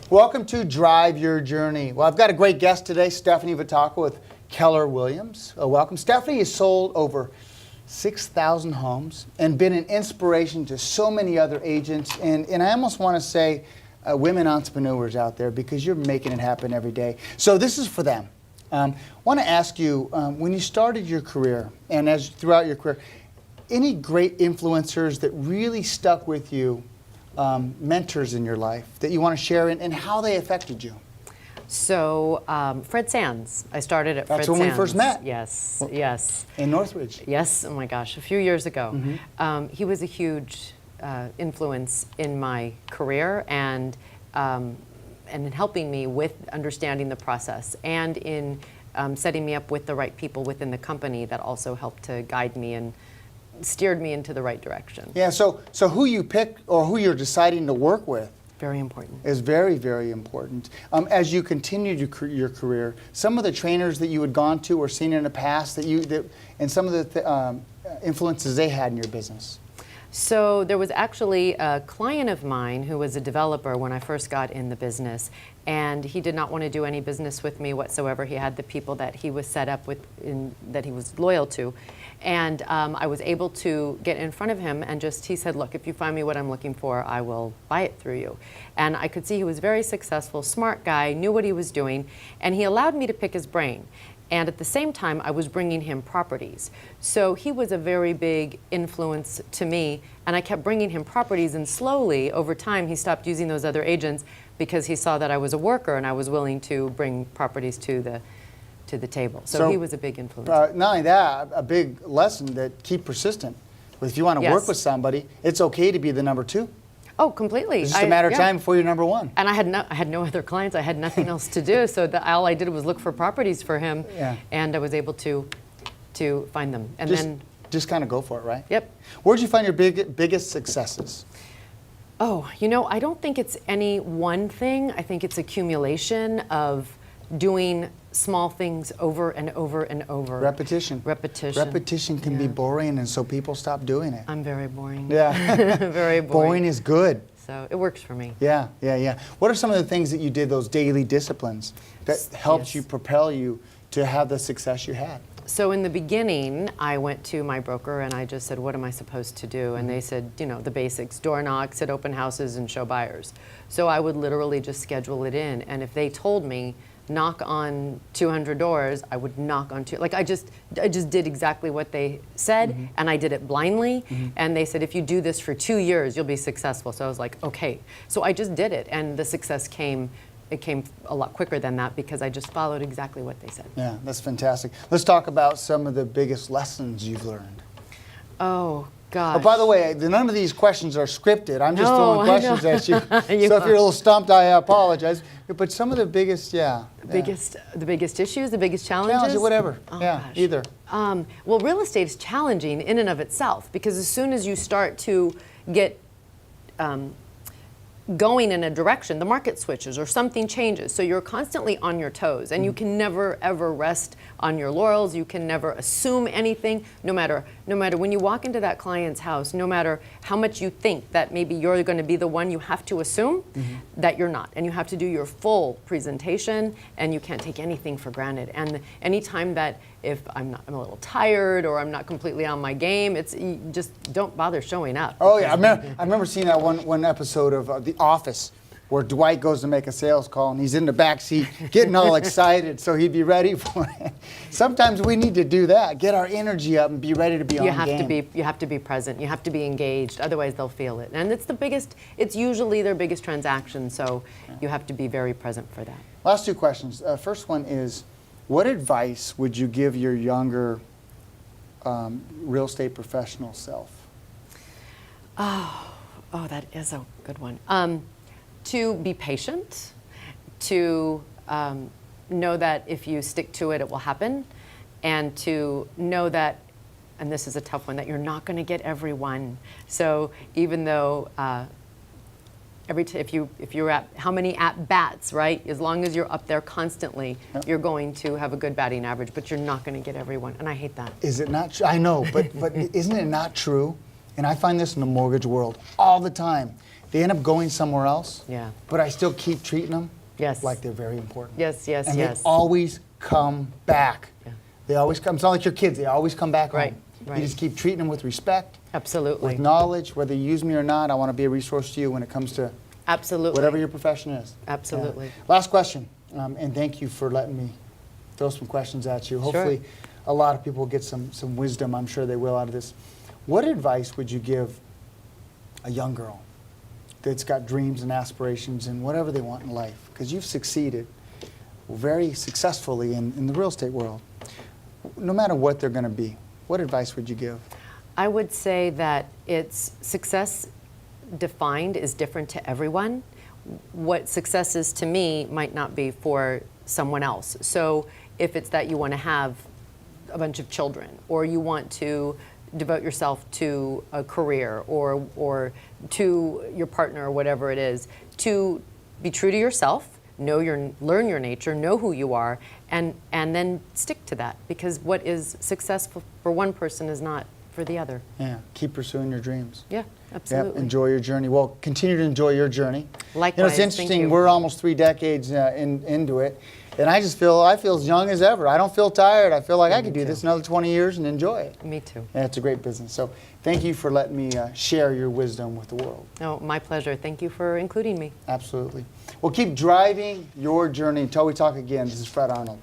Welcome to Drive Your Journey. Well, I've got a great guest today, Stephanie Vitacco with Keller Williams. Welcome. Stephanie has sold over 6,000 homes and been an inspiration to so many other agents. And I almost want to say women entrepreneurs out there, because you're making it happen every day. So this is for them. I want to ask you, when you started your career and as throughout your career, any great influencers that really stuck with you, mentors in your life that you want to share and how they affected you? So, Fred Sands. I started at Fred Sands. That's when we first met. Yes, yes. In Northridge. Yes, oh my gosh, a few years ago. He was a huge influence in my career and in helping me with understanding the process and in setting me up with the right people within the company that also helped to guide me and steered me into the right direction. Yeah, so who you pick or who you're deciding to work with very important. Is very, very important. As you continued your career, some of the trainers that you had gone to or seen in the past and some of the influences they had in your business. So there was actually a client of mine who was a developer when I first got in the business, and he did not want to do any business with me whatsoever. He had the people that he was set up with, that he was loyal to. And I was able to get in front of him and he said, look, if you find me what I'm looking for, I will buy it through you. And I could see he was very successful, smart guy, knew what he was doing, and he allowed me to pick his brain. And at the same time, I was bringing him properties. So he was a very big influence to me, and I kept bringing him properties, and slowly, over time, he stopped using those other agents because he saw that I was a worker and I was willing to bring properties to the table. So he was a big influence. Not only that, a big lesson that keep persistent. If you want to work with somebody, it's okay to be the number two. Oh, completely. It's just a matter of time before you're number one. And I had no other clients. I had nothing else to do. So all I did was look for properties for him, and I was able to find them. And just kind of go for it, right? Yep. Where'd you find your biggest successes? Oh, I don't think it's any one thing. I think it's accumulation of doing small things over and over and over. Repetition. Repetition can be boring, and so people stop doing it. I'm very boring. Yeah. Very boring. Boring is good. So it works for me. Yeah. What are some of the things that you did, those daily disciplines, that helped you propel you to have the success you had? So in the beginning, I went to my broker and I just said, what am I supposed to do? And they said, the basics, door knocks at open houses and show buyers. So I would literally just schedule it in. And if they told me, knock on 200 doors, I would knock on I just did exactly what they said, and I did it blindly. And they said, if you do this for 2 years, you'll be successful. So I was like, okay. So I just did it, and the success came a lot quicker than that because I just followed exactly what they said. Yeah, that's fantastic. Let's talk about some of the biggest lessons you've learned. Oh, gosh. Oh, by the way, none of these questions are scripted. I'm just throwing questions at you. So if you're a little stumped, I apologize. But some of the biggest, the biggest issues, the biggest challenges? Whatever. Oh, gosh. Either. Well, real estate is challenging in and of itself because as soon as you start to get going in a direction, the market switches or something changes. So you're constantly on your toes, and you can never ever rest on your laurels. You can never assume anything, no matter when you walk into that client's house, no matter how much you think that maybe you're going to be the one, you have to assume that you're not. And you have to do your full presentation, and you can't take anything for granted. And anytime that if I'm a little tired or I'm not completely on my game, you just don't bother showing up. Oh yeah, I remember seeing that one episode of The Office where Dwight goes to make a sales call and he's in the back seat getting all excited so he'd be ready for it. Sometimes we need to do that, get our energy up and be ready to be on game. You have to be present. You have to be engaged. Otherwise, they'll feel it. And it's usually their biggest transaction, so you have to be very present for that. Last two questions. First one is, what advice would you give your younger real estate professional self? Oh, that is a good one. To be patient, to know that if you stick to it, it will happen, and to know that, and this is a tough one, that you're not going to get everyone. So even though if you're at how many at bats, right? As long as you're up there constantly, you're going to have a good batting average, but you're not going to get everyone, and I hate that. Is it not true? I know, but isn't it not true? And I find this in the mortgage world all the time. they end up going somewhere else. Yeah. But I still keep treating them Yes. like they're very important. Yes, yes, And yes. they always come back. Yeah. They always come. It's not like your kids. They always come back Right, home. right. You just keep treating them with respect, Absolutely. with knowledge. Whether you use me or not, I want to be a resource to you when it comes to Absolutely. whatever your profession is. Absolutely. Last question, and thank you for letting me throw some questions at you. Hopefully, a lot of people will get some wisdom. I'm sure they will out of this. What advice would you give a young girl that's got dreams and aspirations and whatever they want in life? Because you've succeeded very successfully in the real estate world. No matter what they're going to be, what advice would you give? I would say that it's success defined is different to everyone. What success is to me might not be for someone else. So if it's that you want to have a bunch of children, or you want to devote yourself to a career, or to your partner, or whatever it is, to be true to yourself, learn your nature, know who you are, and then stick to that. Because what is successful for one person is not for the other. Yeah, keep pursuing your dreams. Yeah, absolutely. Yep, enjoy your journey. Well, continue to enjoy your journey. Likewise, it's thank interesting. you. We're almost 3 decades into it, and I feel as young as ever. I don't feel tired. I feel like I could do this another 20 years and enjoy it. Me too. And it's a great business. So thank you for letting me share your wisdom with the world. No, my pleasure. Thank you for including me. Absolutely. Well, keep driving your journey until we talk again. This is Fred Arnold.